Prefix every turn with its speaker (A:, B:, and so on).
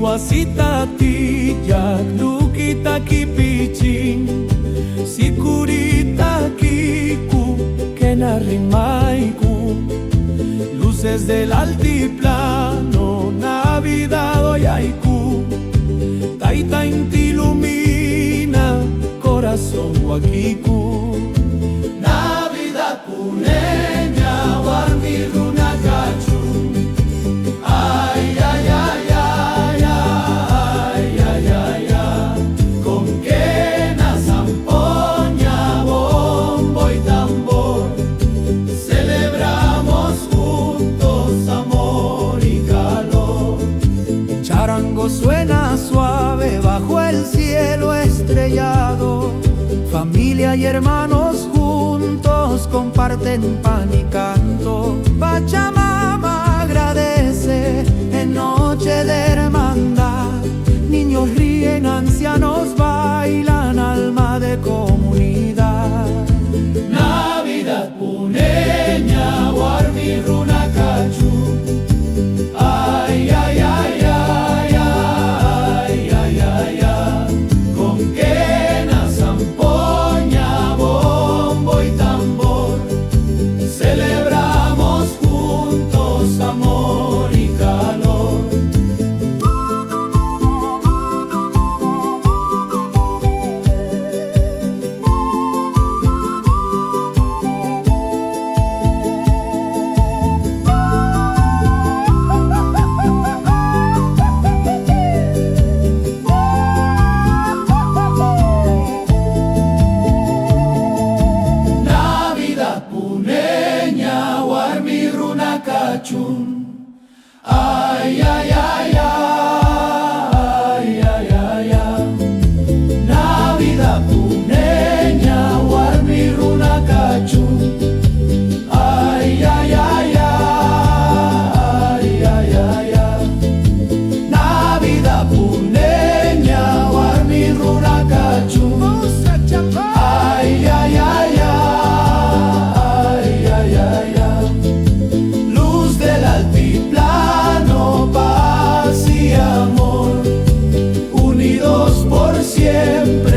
A: Iwasitati yak lukita kipichin Sikurita kiku kenarimaiku Luces del altiplano Navidad oyaiku Taita inti ilumina corazón huaquiku Navidad puneña warmi runakachu Ay, ay, ay, ay, ay, ay, ay, ay. Con quena, zampoña, bombo y tambor celebramos juntos amor y calor. Charango suena suave bajo el cielo estrellado. Familia y hermanos juntos comparten pan y canto. Pachamama agradece en noche de hermandad. Niños ríen, ancianos bailan, alma de comunidad. Navidad puneña, warmi runakachu. Ay, ay, ay, ay, ay, ay, ay, ay. Con quena, zampoña, bombo y tambor celebramos juntos amor y calor. Navidad puneña, warmi runakachun. Ay, ay, ay, ay, ay, ay, ay. Navidad puneña, warmi runakachun. Ay, ay, ay, ay, ay, ay, ay. Navidad puneña, warmi runakachun. Ay, ay, ay, ay, ay, ay, ay. Luz del altiplano, paz y amor, unidos por siempre.